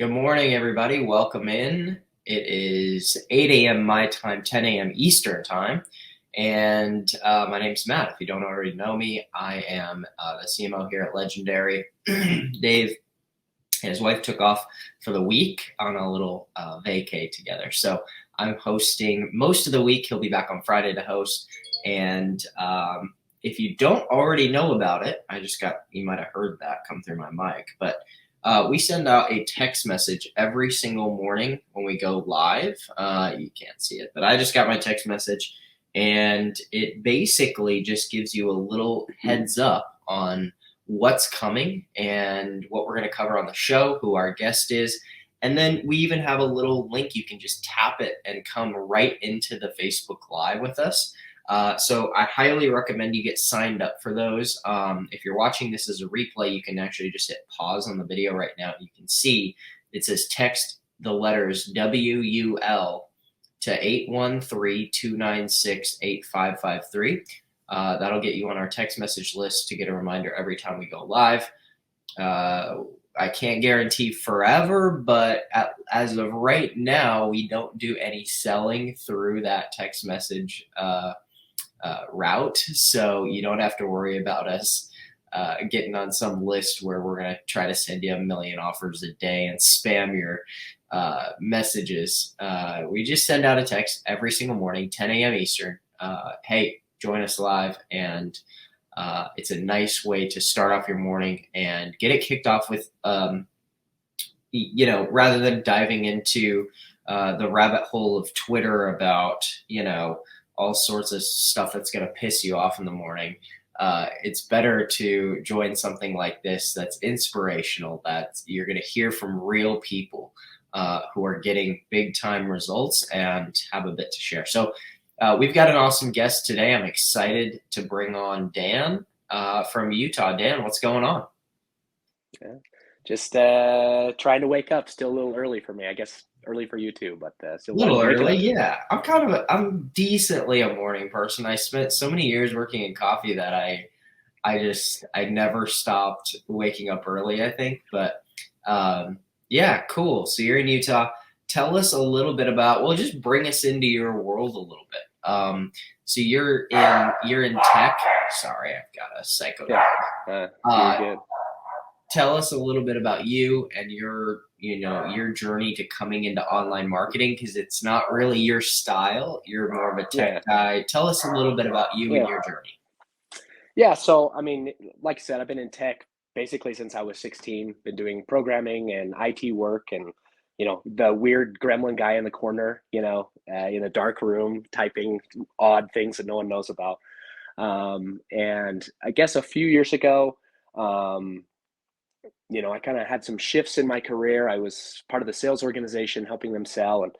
Good morning, everybody. Welcome in. It is 8 a.m. my time, 10 a.m. Eastern time. And my name's Matt. If you don't already know me, I am the CMO here at Legendary. Dave and his wife took off for the week on a little vacay together. So I'm hosting most of the week. He'll be back on Friday to host. And if you don't already know about it, you might have heard that come through my mic, but we send out a text message every single morning when we go live. You can't see it, but I just got my text message, and it basically just gives you a little heads up on what's coming and what we're going to cover on the show, who our guest is. And then we even have a little link. You can just tap it and come right into the Facebook Live with us. So I highly recommend you get signed up for those. If you're watching this as a replay, you can actually just hit pause on the video right now. You can see it says text the letters WUL to 813-296-8553. That'll get you on our text message list to get a reminder every time we go live. I can't guarantee forever, but as of right now, we don't do any selling through that text message route, so you don't have to worry about us getting on some list where we're going to try to send you a million offers a day and spam your messages. We just send out a text every single morning, 10 a.m. Eastern. Hey, join us live, and it's a nice way to start off your morning and get it kicked off with, rather than diving into the rabbit hole of Twitter about, all sorts of stuff that's going to piss you off in the morning. It's better to join something like this that's inspirational, that you're going to hear from real people who are getting big time results and have a bit to share. So we've got an awesome guest today. I'm excited to bring on Dan from Utah. Dan, what's going on? Yeah. Just trying to wake up. Still a little early for me. I guess early for you too, but still A little waking early, up. yeah. I'm decently a morning person. I spent so many years working in coffee that I never stopped waking up early, I think. But yeah, cool. So you're in Utah. Tell us a little bit just bring us into your world a little bit. So you're in tech. Sorry, I've got a psycho. Yeah, you're good. Tell us a little bit about you and your journey to coming into online marketing, because it's not really your style. You're more of a tech guy. Tell us a little bit about you and your journey. Yeah, so I mean, like I said, I've been in tech basically since I was 16. Been doing programming and IT work, and the weird gremlin guy in the corner, in a dark room typing odd things that no one knows about. And I guess a few years ago, I kind of had some shifts in my career. I was part of the sales organization helping them sell. And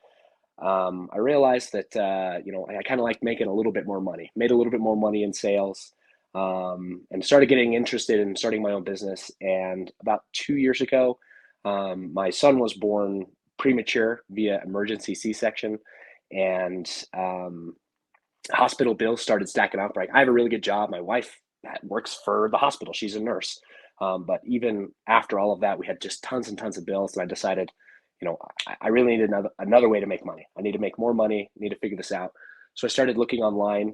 I realized that, I kind of like making a little bit more money, made a little bit more money in sales, and started getting interested in starting my own business. And about 2 years ago, my son was born premature via emergency C-section, and hospital bills started stacking up. Right, I have a really good job. My wife works for the hospital. She's a nurse. But even after all of that, we had just tons and tons of bills. And I decided, I really need another way to make money. I need to make more money. I need to figure this out. So I started looking online,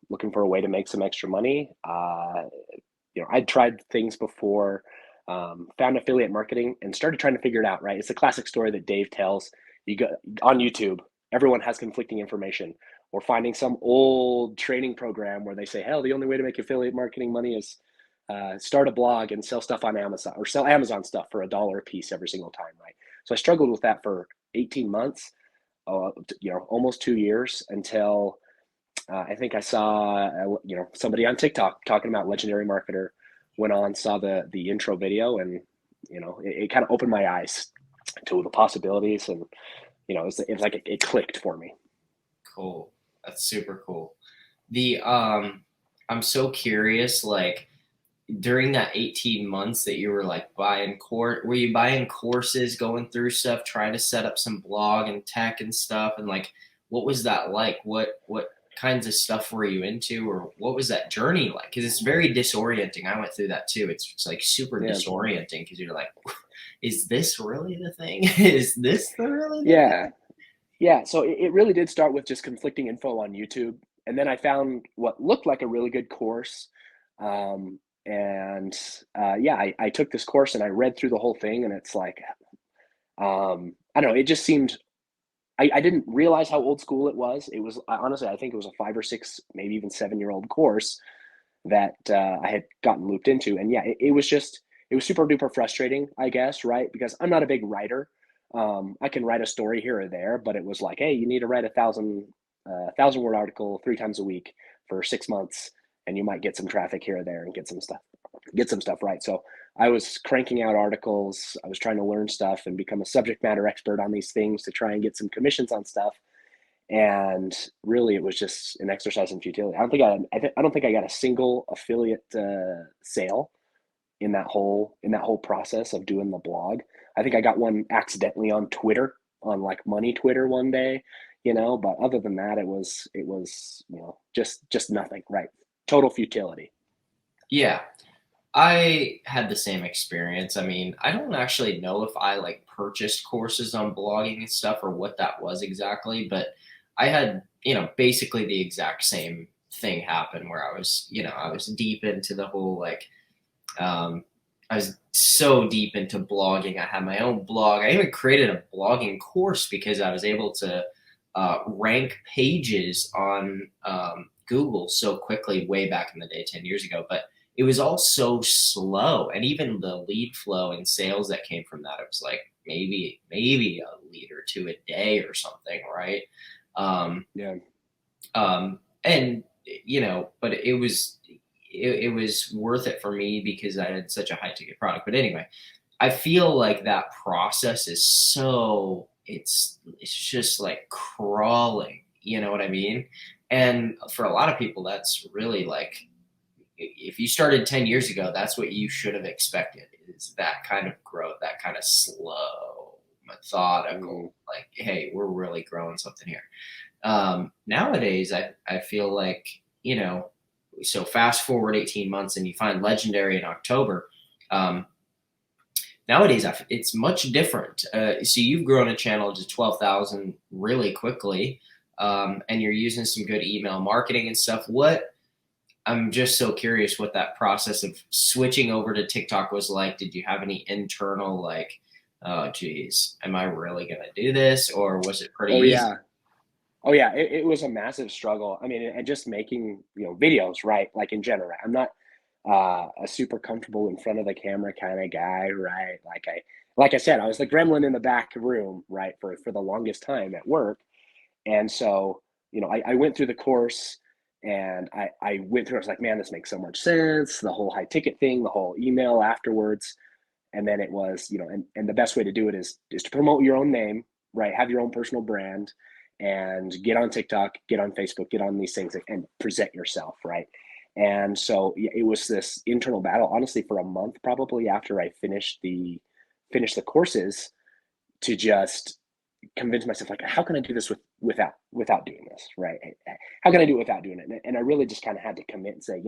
looking for a way to make some extra money. I'd tried things before, found affiliate marketing and started trying to figure it out, right? It's a classic story that Dave tells. You go on YouTube, everyone has conflicting information, or finding some old training program where they say, hell, the only way to make affiliate marketing money is start a blog and sell stuff on Amazon, or sell Amazon stuff for $1 a piece every single time, right? So I struggled with that for 18 months, almost 2 years, until I think I saw, somebody on TikTok talking about Legendary Marketer, went on, saw the intro video, and, it kind of opened my eyes to the possibilities. And, it's like it clicked for me. Cool. That's super cool. I'm so curious, like, during that 18 months that you were like were you buying courses, going through stuff, trying to set up some blog and tech and stuff? And like, what was that like? What kinds of stuff were you into, or what was that journey like? Because it's very disorienting. I went through that too. It's like super disorienting, because you're like, is this really the thing? Is this the really the Yeah. thing? Yeah. So it really did start with just conflicting info on YouTube. And then I found what looked like a really good course. Um, and yeah, I took this course and I read through the whole thing, and it's like, I don't know, it just seemed, I didn't realize how old school it was. It was honestly, I think it was a 5 or 6, maybe even 7-year-old course that I had gotten looped into. And yeah, it was just, it was super duper frustrating, I guess, right? Because I'm not a big writer. I can write a story here or there, but it was like, hey, you need to write a 1,000 word article 3 times a week for 6 months, and you might get some traffic here or there and get some stuff right. So I was cranking out articles. I was trying to learn stuff and become a subject matter expert on these things to try and get some commissions on stuff. And really, it was just an exercise in futility. I don't think I got a single affiliate sale in that whole process of doing the blog. I think I got one accidentally on Twitter, on like money Twitter one day, but other than that, it was just nothing, right? Total futility. Yeah, I had the same experience. I mean, I don't actually know if I like purchased courses on blogging and stuff or what that was exactly, but I had, basically the exact same thing happen where I was deep into the whole like, I was so deep into blogging. I had my own blog. I even created a blogging course because I was able to rank pages on Google so quickly way back in the day, 10 years ago. But it was all so slow. And even the lead flow and sales that came from that, it was like maybe a lead or two a day or something, right? Um, Yeah. and but it was worth it for me because I had such a high ticket product. But anyway, I feel like that process is so it's just like crawling, you know what I mean? And for a lot of people, that's really like if you started 10 years ago, that's what you should have expected is that kind of growth, that kind of slow, Mm, methodical, like, hey, we're really growing something here. Nowadays, I feel like, so fast forward 18 months and you find Legendary in October. Um, Nowadays, it's much different. So you've grown a channel to 12,000 really quickly, and you're using some good email marketing and stuff. I'm just so curious what that process of switching over to TikTok was like. Did you have any internal like, oh geez, am I really gonna do this, or was it pretty oh easy? yeah. Oh yeah, it was a massive struggle. I mean, and just making, videos, right? Like in general, I'm not a super comfortable in front of the camera kind of guy, right? Like I said, I was the gremlin in the back room, right, for the longest time at work. And so, I went through the course, and I went through, I was like, man, this makes so much sense. The whole high ticket thing, the whole email afterwards. And then it was, and the best way to do it is to promote your own name, right? Have your own personal brand, and get on TikTok, get on Facebook, get on these things, and present yourself, right? And so yeah, it was this internal battle, honestly, for a month probably after I finished the courses, to just convince myself, like, how can I do this without doing this, right? How can I do it without doing it? And I really just kind of had to commit and say,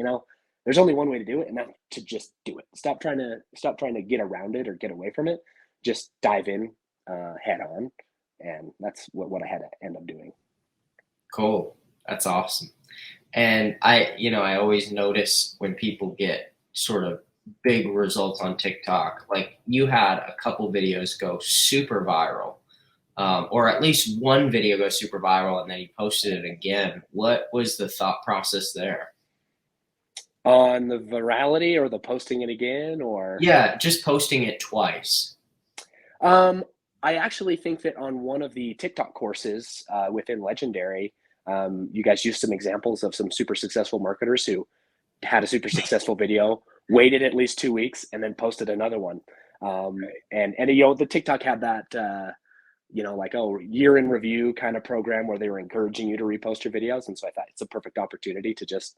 there's only one way to do it, and that's to just do it. Stop trying to get around it or get away from it. Just dive in head on, and that's what I had to end up doing. Cool. That's awesome. And I always notice when people get sort of big results on TikTok, like you had a couple videos go super viral, or at least one video go super viral, and then you posted it again. What was the thought process there? On the virality or the posting it again, or Yeah, just posting it twice. Um, I actually think that on one of the TikTok courses within Legendary, you guys used some examples of some super successful marketers who had a super successful video, waited at least 2 weeks, and then posted another one. And the TikTok had that like, oh, year in review kind of program where they were encouraging you to repost your videos, and so I thought it's a perfect opportunity to just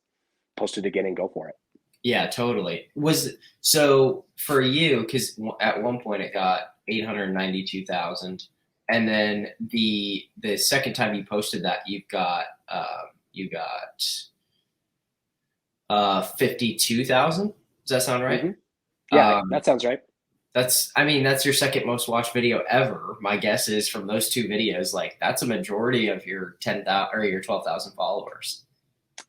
post it again and go for it. Yeah, totally. Was so for you because at one point it got 892,000, and then the second time you posted that you got 52,000. Does that sound right? Hmm. Yeah, Um, that sounds right. I mean, that's your second most watched video ever. My guess is from those two videos, like that's a majority of your 10,000 or your 12,000 followers.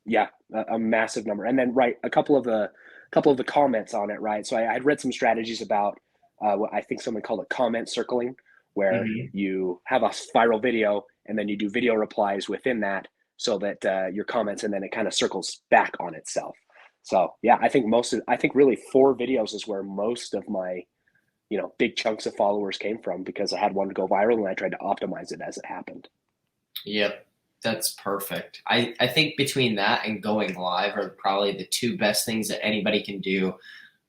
Yeah, a massive number. And then right, a couple of the comments on it, right? So I had read some strategies about what I think someone called it comment circling, where Hmm. you have a viral video and then you do video replies within that, so that your comments, and then it kind of circles back on itself. So yeah, I think really 4 videos is where most of my big chunks of followers came from, because I had one to go viral and I tried to optimize it as it happened. Yep, that's perfect. I think between that and going live are probably the two best things that anybody can do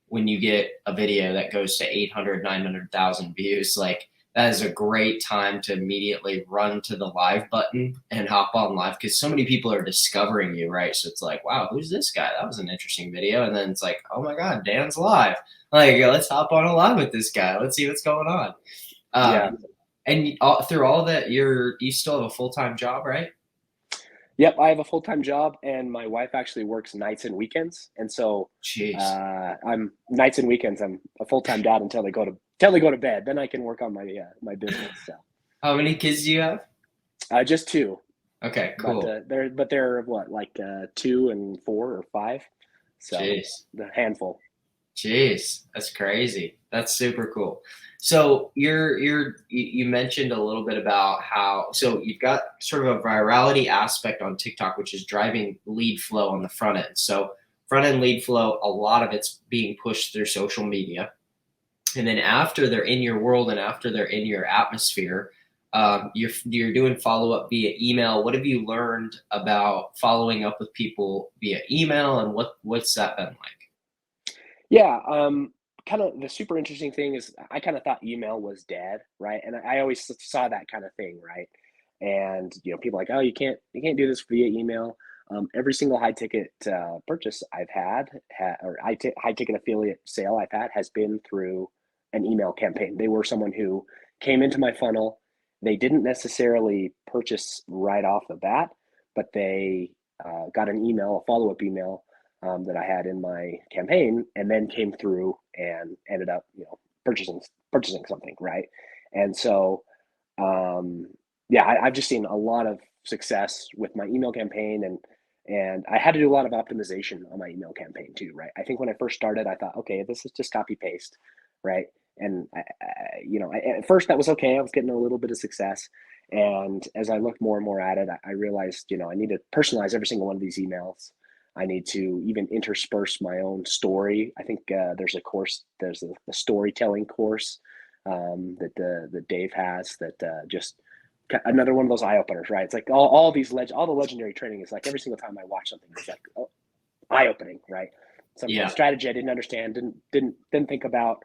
when you get a video that goes to 800, 900,000 views. Like that is a great time to immediately run to the live button and hop on live, because so many people are discovering you, right? So it's like, wow, who's this guy? That was an interesting video. And then it's like, oh my God, Dan's live. Like, let's hop on a live with this guy. Let's see what's going on. Yeah. And through all that, you still have a full-time job, right? Yep, I have a full-time job, and my wife actually works nights and weekends, and so Jeez. I'm nights and weekends. I'm a full-time dad until they go to bed. Then I can work on my business. So How many kids do you have? just 2, Okay, but cool. they're what, like 2 and 4 or 5, so Jeez. the handful. Jeez, that's crazy. That's super cool. So you mentioned a little bit about how, so you've got sort of a virality aspect on TikTok, which is driving lead flow on the front end. So front end lead flow, a lot of it's being pushed through social media. And then after they're in your world and after they're in your atmosphere, you're doing follow up via email. What have you learned about following up with people via email, and what's that been like? Yeah, kind of the super interesting thing is I kind of thought email was dead, right? And I always saw that kind of thing, right? And people like, oh, you can't do this via email. Every single high ticket purchase I've or high ticket affiliate sale I've had has been through an email campaign. They were someone who came into my funnel. They didn't necessarily purchase right off the bat, but they got an email, a follow up email, that I had in my campaign, and then came through and ended up, purchasing something, right? And so, um, yeah, I've just seen a lot of success with my email campaign, and I had to do a lot of optimization on my email campaign too, right? I think when I first started, I thought, okay, this is just copy paste, right? And at first that was okay. I was getting a little bit of success, and as I looked more and more at it, I realized, I need to personalize every single one of these emails. I need to even intersperse my own story. I think there's a storytelling course that Dave has, that just another one of those eye openers, right? It's like all the legendary training is like every single time I watch something, it's like, oh, eye opening, right? Some Yeah. strategy I didn't understand, didn't think about,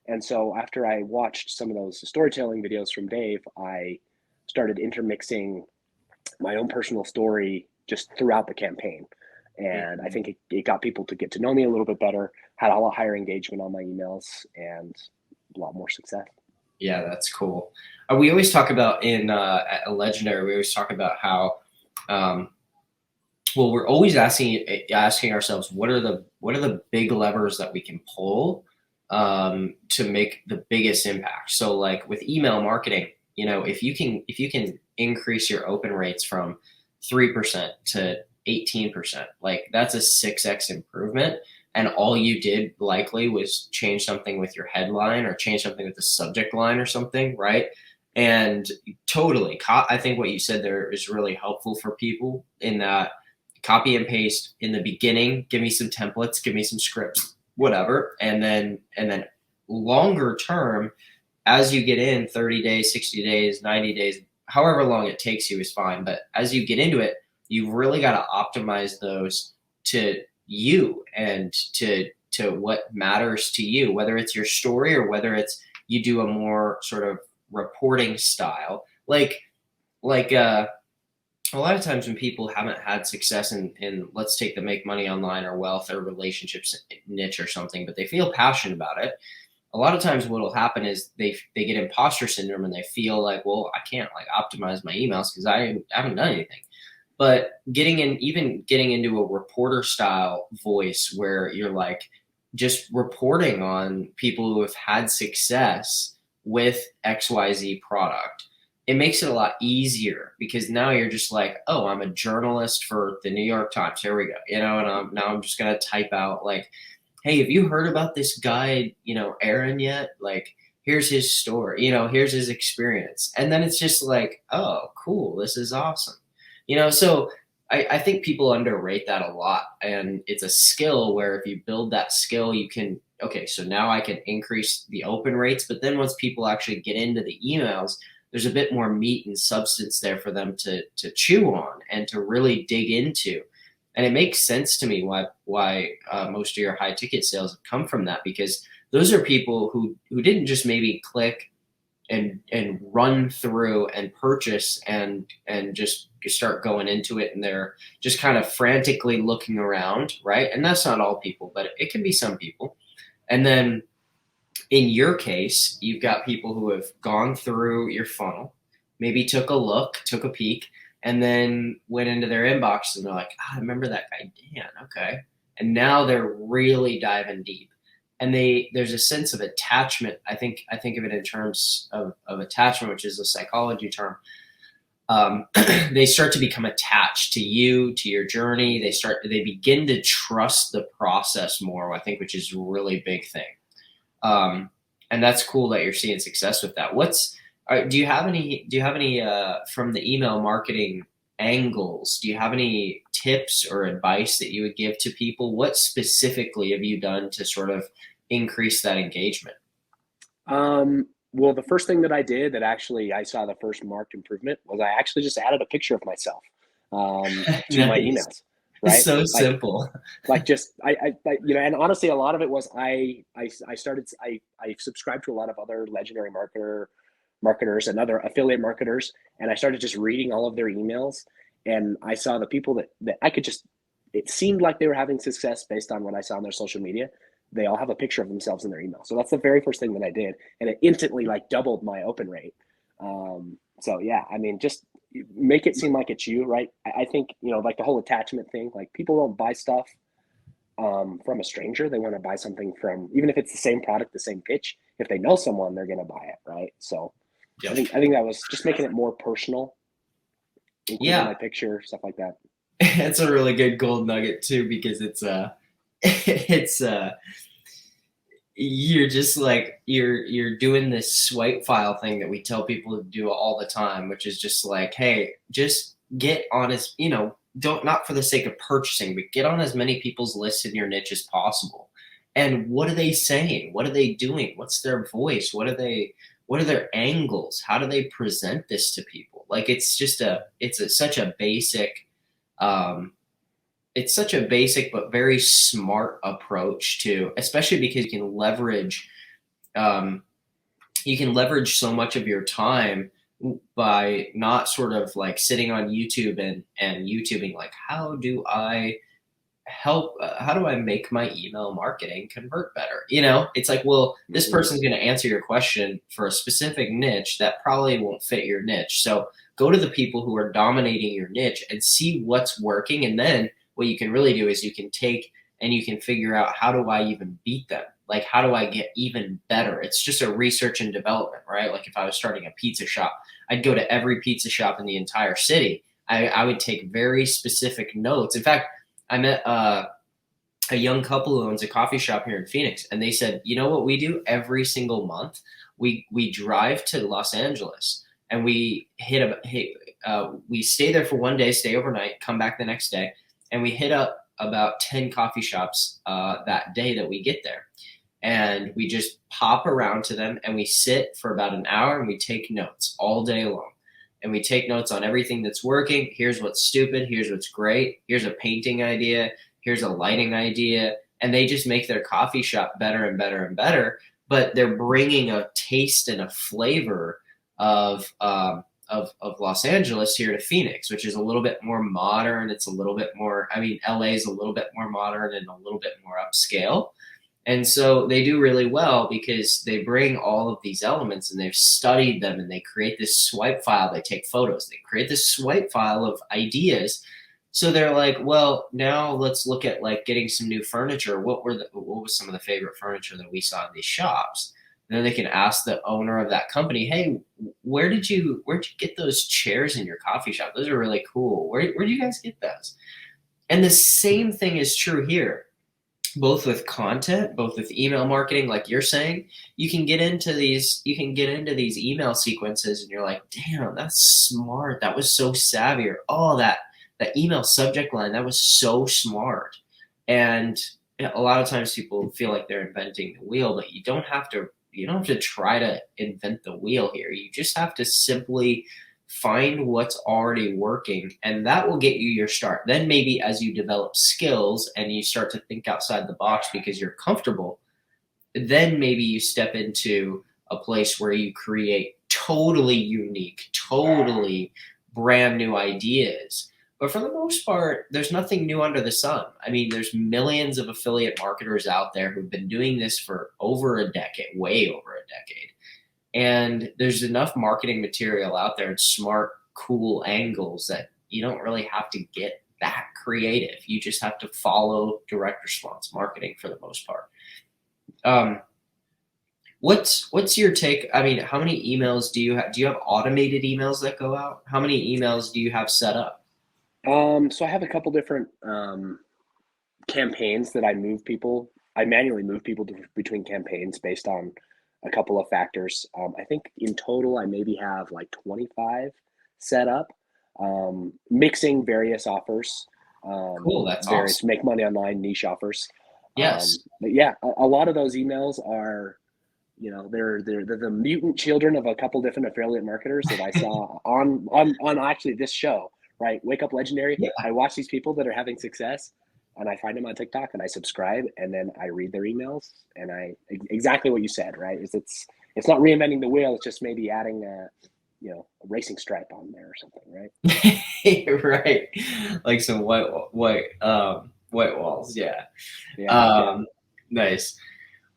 and so after I watched some of those storytelling videos from Dave, I started intermixing my own personal story just throughout the campaign. And I think it got people to get to know me a little bit better, had a lot higher engagement on my emails, and a lot more success. Yeah, that's cool. We always talk about in at a legendary. We always talk about how, um, well, we're always asking ourselves what are the big levers that we can pull to make the biggest impact. So, like with email marketing, if you can increase your open rates from 3% to 18%, like that's a 6x improvement. And all you did likely was change something with your headline or change something with the subject line or something, right? And totally, I think what you said there is really helpful for people in that copy and paste in the beginning, give me some templates, give me some scripts, whatever. And then longer term, as you get in 30 days, 60 days, 90 days, however long it takes you is fine. But as you get into it, you've really got to optimize those to you and to what matters to you, whether it's your story or whether it's you do a more sort of reporting style. Like a lot of times when people haven't had success in let's take the make money online or wealth or relationships niche or something, but they feel passionate about it, a lot of times what will happen is they get imposter syndrome and they feel like, well, I can't like optimize my emails because I haven't done anything. But getting into a reporter style voice where you're like, just reporting on people who have had success with XYZ product. It makes it a lot easier because now you're just like, oh, I'm a journalist for the New York Times. Here we go. And now I'm just going to type out like, hey, have you heard about this guy, Aaron yet? Like, here's his story, here's his experience. And then it's just like, oh, cool. This is awesome. So I think people underrate that a lot. And it's a skill where if you build that skill, you can, okay, so now I can increase the open rates. But then once people actually get into the emails, there's a bit more meat and substance there for them to chew on and to really dig into. And it makes sense to me why most of your high ticket sales have come from that, because those are people who didn't just maybe click and run through and purchase and just start going into it, and they're just kind of frantically looking around, right? And that's not all people, but it can be some people. And then in your case, you've got people who have gone through your funnel, maybe took a peek, and then went into their inbox and they're like, I remember that guy Dan, okay. And now they're really diving deep. And there's a sense of attachment. I think of it in terms of attachment, which is a psychology term. They start to become attached to you, to your journey. They begin to trust the process more, I think, which is a really big thing. And that's cool that you're seeing success with that. Do you have any from the email marketing angles? Do you have any tips or advice that you would give to people? What specifically have you done to sort of increase that engagement? Well, the first thing that I did that actually I saw the first marked improvement was I actually just added a picture of myself to my Nice. emails, It's right? so simple. Like just and honestly, a lot of it was I subscribed to a lot of other legendary marketers and other affiliate marketers, and I started just reading all of their emails, and I saw the people that I could just, it seemed like they were having success based on what I saw on their social media. They all have a picture of themselves in their email. So that's the very first thing that I did, and it instantly like doubled my open rate. So yeah, I mean, just make it seem like it's you, right? I think, like the whole attachment thing, like people don't buy stuff from a stranger. They want to buy something from, even if it's the same product, the same pitch. If they know someone, they're going to buy it, right? So Yep. I think that was just making it more personal, including my Yeah, picture, stuff like that. it's a really good gold nugget too, because it's you're just like you're doing this swipe file thing that we tell people to do all the time, which is just like, hey, just get on as, don't, not for the sake of purchasing, but get on as many people's lists in your niche as possible. And what are they saying? What are they doing? What's their voice? What are their angles? How do they present this to people? Like, such a basic, um, it's such a basic but very smart approach to, especially because um, you can leverage so much of your time by not sort of like sitting on YouTube and YouTubing like, how do I make my email marketing convert better? It's like, well, this person's going to answer your question for a specific niche that probably won't fit your niche. So go to the people who are dominating your niche and see what's working. And then what you can really do is you can take and you can figure out, how do I even beat them? Like, how do I get even better? It's just a research and development, right? Like if I was starting a pizza shop, I'd go to every pizza shop in the entire city. I would take very specific notes. In fact, I met a young couple who owns a coffee shop here in Phoenix, and they said, you know what we do every single month? We drive to Los Angeles and we we stay there for one day, stay overnight, come back the next day, and we hit up about 10 coffee shops that day that we get there. And we just pop around to them and we sit for about an hour and we take notes all day long. And we take notes on everything that's working. Here's what's stupid. Here's what's great. Here's a painting idea. Here's a lighting idea. And they just make their coffee shop better and better and better. But they're bringing a taste and a flavor of Los Angeles here to Phoenix, which is a little bit more modern. It's a little bit more, LA is a little bit more modern and a little bit more upscale. And so they do really well because they bring all of these elements and they've studied them, and they create this swipe file. They take photos. They create this swipe file of ideas So they're like, well, now let's look at like getting some new furniture. What was some of the favorite furniture that we saw in these shops? And then they can ask the owner of that company, hey, where'd you get those chairs in your coffee shop? Those are really cool. Where do you guys get those? And the same thing is true here, both with content, both with email marketing, like you're saying. You can get into these email sequences and you're like, damn, that's smart. That was so savvy. Or oh, that email subject line, that was so smart. And a lot of times people feel like they're inventing the wheel, but you don't have to try to invent the wheel here. You just have to simply find what's already working, and that will get you your start. Then maybe as you develop skills and you start to think outside the box because you're comfortable, then maybe you step into a place where you create totally unique, totally brand new ideas. But for the most part, there's nothing new under the sun. I mean, there's millions of affiliate marketers out there who've been doing this for over a decade, way over a decade. And there's enough marketing material out there and smart, cool angles that you don't really have to get that creative. You just have to follow direct response marketing for the most part. Um, what's your take? I mean, how many emails do you have? Do you have automated emails that go out? How many emails do you have set up? So I have a couple different campaigns that I manually move people between campaigns based on a couple of factors. I think in total, I maybe have like 25 set up, mixing various offers, Cool, that's various awesome. make money online niche offers. Yes. But yeah, a lot of those emails are, they're the mutant children of a couple different affiliate marketers that I saw on actually this show, right? Wake Up Legendary. Yeah. I watch these people that are having success, and I find them on TikTok and I subscribe, and then I read their emails, and I exactly what you said, right? It's not reinventing the wheel. It's just maybe adding a racing stripe on there or something, right? Right. Like some white walls. Yeah. Yeah, yeah. Um, nice.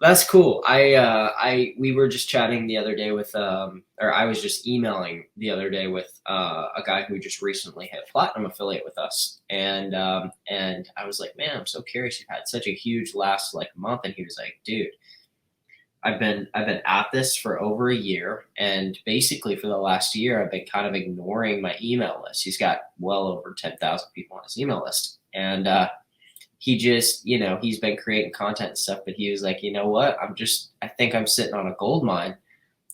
That's cool. We were just chatting the other day with or I was just emailing the other day with a guy who just recently hit platinum affiliate with us, and I was like, man, I'm so curious. You've had such a huge last like month, and he was like, dude, I've been at this for over a year, and basically for the last year, I've been kind of ignoring my email list. He's got well over 10,000 people on his email list, and he just, he's been creating content and stuff, but he was like, you know what? I think I'm sitting on a gold mine.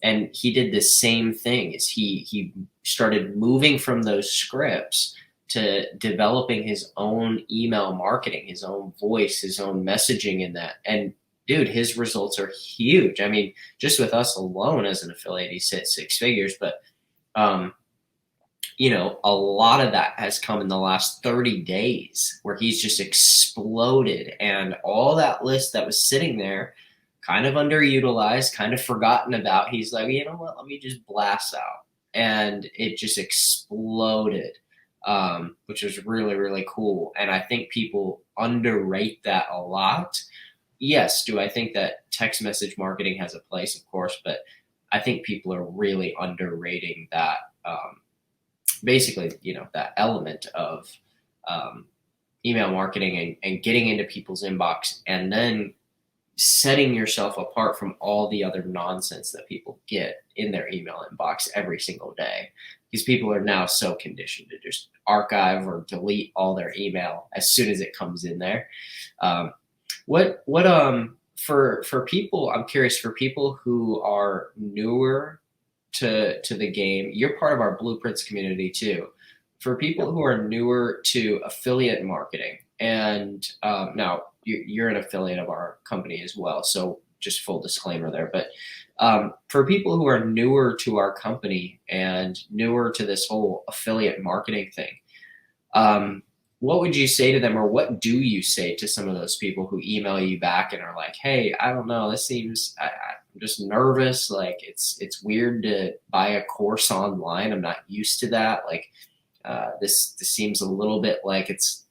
And he did the same thing as he started moving from those scripts to developing his own email marketing, his own voice, his own messaging in that. And dude, his results are huge. I mean, just with us alone as an affiliate, he's hit six figures, but um, a lot of that has come in the last 30 days where he's just exploded. And all that list that was sitting there, kind of underutilized, kind of forgotten about, he's like, you know what, let me just blast out. And it just exploded, which was really, really cool. And I think people underrate that a lot. Yes, do I think that text message marketing has a place? Of course, but I think people are really underrating that. Basically, that element of um, email marketing and getting into people's inbox and then setting yourself apart from all the other nonsense that people get in their email inbox every single day. Because people are now so conditioned to just archive or delete all their email as soon as it comes in there. Um, for people, I'm curious, for people who are newer to the game, you're part of our blueprints community too. For people Yep. who are newer to affiliate marketing, and now you're an affiliate of our company as well, so just full disclaimer there. But for people who are newer to our company and newer to this whole affiliate marketing thing, um, what would you say to them, or what do you say to some of those people who email you back and are like, "Hey, I don't know, this seems I'm just nervous. Like it's weird to buy a course online. I'm not used to that. Like this seems a little bit like it's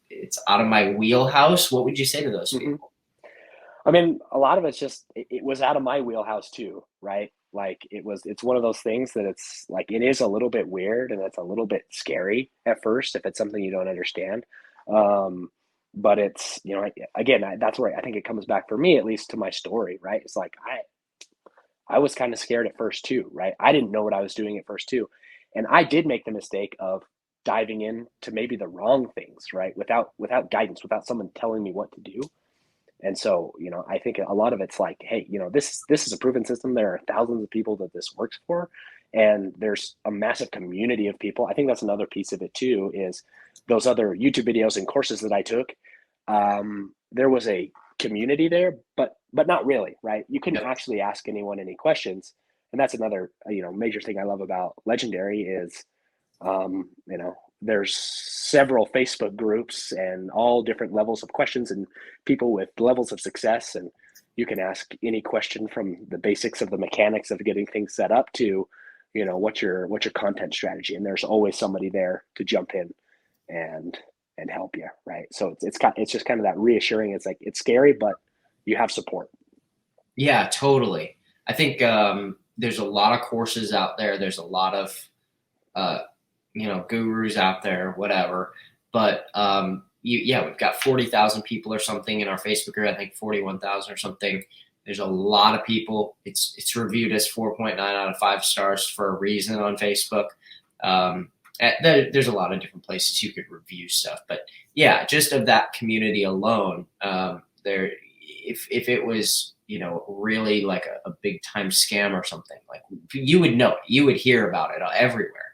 out of my wheelhouse." What would you say to those Hmm. people? I mean, a lot of it's just it was out of my wheelhouse too, right? Like it's one of those things that it's like, it is a little bit weird and it's a little bit scary at first if it's something you don't understand. Um, but it's, again, that's where I think it comes back for me, at least to my story, right? It's like, I was kind of scared at first too, right? I didn't know what I was doing at first too. And I did make the mistake of diving in to maybe the wrong things, right? Without guidance, without someone telling me what to do. And so, I think a lot of it's like, hey, this is a proven system. There are thousands of people that this works for, and there's a massive community of people. I think that's another piece of it too, is those other YouTube videos and courses that I took. There was a community there, but not really, right? You couldn't Yep. actually ask anyone any questions, and that's another major thing I love about Legendary is um, you know, there's several Facebook groups and all different levels of questions and people with levels of success. And you can ask any question from the basics of the mechanics of getting things set up to, what's your content strategy. And there's always somebody there to jump in and help you, right? So it's just kind of that reassuring. It's like, it's scary, but you have support. Yeah, totally. I think there's a lot of courses out there. There's a lot of uh, gurus out there, whatever. But we've got 40,000 people or something in our Facebook group. I think 41,000 or something. There's a lot of people. It's reviewed as 4.9 out of 5 stars for a reason on Facebook. There's a lot of different places you could review stuff, but yeah, just of that community alone, there, if it was really like a big time scam or something, like you would know, you would hear about it everywhere.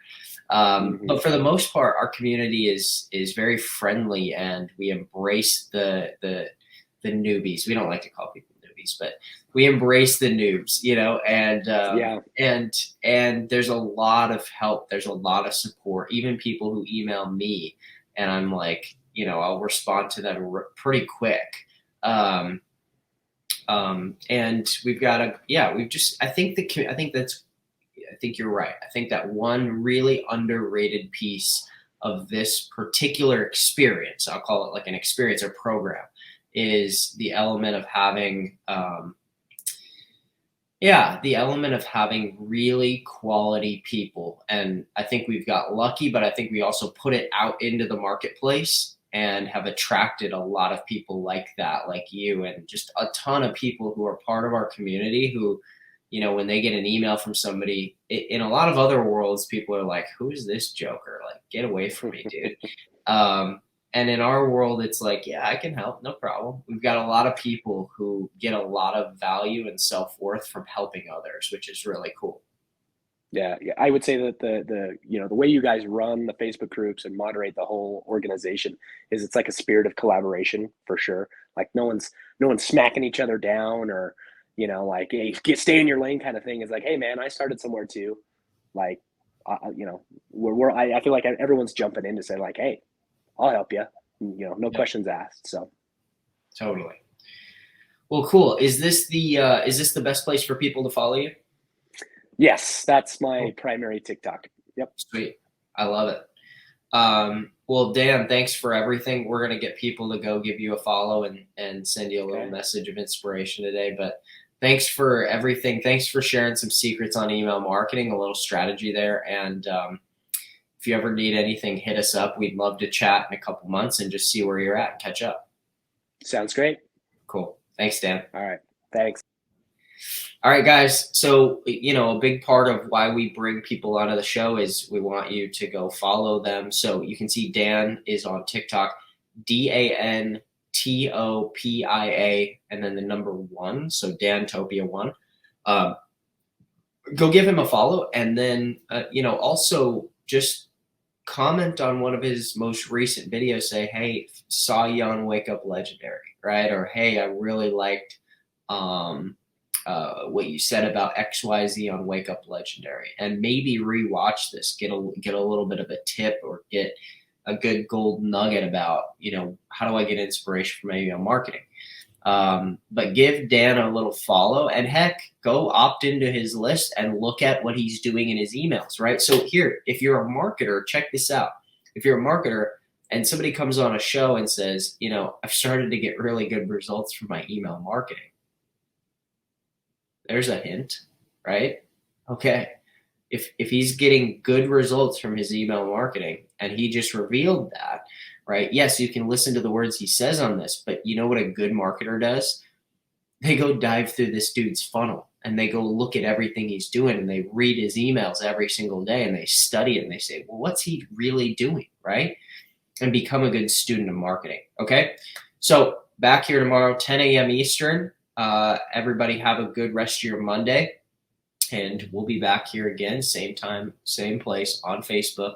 Mm-hmm. But for the most part, our community is very friendly, and we embrace the newbies. We don't like to call people newbies, but we embrace the noobs, and Yeah. and there's a lot of help. There's a lot of support. Even people who email me, and I'm like, I'll respond to them pretty quick. Um, and we've got we've just, I think I think you're right. I think that one really underrated piece of this particular experience, I'll call it like an experience or program, is the element of having, the element of having really quality people. And I think we've got lucky, but I think we also put it out into the marketplace and have attracted a lot of people like that, like you, and just a ton of people who are part of our community who, when they get an email from somebody, in a lot of other worlds, people are like, who's this joker? Like, get away from me, dude. And in our world, it's like, yeah, I can help. No problem. We've got a lot of people who get a lot of value and self-worth from helping others, which is really cool. Yeah, yeah. I would say that the way you guys run the Facebook groups and moderate the whole organization is, it's like a spirit of collaboration for sure. Like no one's smacking each other down, or like, hey, stay in your lane kind of thing. It's like, hey man, I started somewhere too. Like, I feel like everyone's jumping in to say like, hey, I'll help you. No Yep, questions asked. So totally. Well, cool. Is this the best place for people to follow you? yes, that's my Cool. primary TikTok. Yep. Sweet. I love it. Well, Dan, thanks for everything. We're going to get people to go give you a follow and send you a little Okay. message of inspiration today. But thanks for everything. Thanks for sharing some secrets on email marketing, a little strategy there. And if you ever need anything, hit us up. We'd love to chat in a couple months and just see where you're at and catch up. Sounds great. Cool. Thanks, Dan. All right. Thanks. All right, guys. So, a big part of why we bring people onto the show is we want you to go follow them. So you can see Dan is on TikTok, DANTOPIA, and then the number 1. So Dantopia 1. Um, Go give him a follow. And then, also just comment on one of his most recent videos. Say, hey, saw you on Wake Up Legendary, right? Or, hey, I really liked what you said about XYZ on Wake Up Legendary, and maybe rewatch this, get a little bit of a tip, or get a good gold nugget about, how do I get inspiration from email marketing. But give Dan a little follow, and heck, go opt into his list and look at what he's doing in his emails, right? So here, if you're a marketer, check this out. If you're a marketer and somebody comes on a show and says, I've started to get really good results from my email marketing, there's a hint, right? Okay. If he's getting good results from his email marketing and he just revealed that, right? Yes, you can listen to the words he says on this, but you know what a good marketer does? They go dive through this dude's funnel and they go look at everything he's doing and they read his emails every single day and they study it and they say, well, what's he really doing, right? And become a good student of marketing. Okay. So back here tomorrow, 10 a.m. Eastern. Everybody have a good rest of your Monday. And we'll be back here again, same time, same place on Facebook.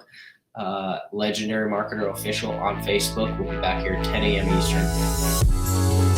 Legendary Marketer Official on Facebook. We'll be back here 10 a.m. Eastern.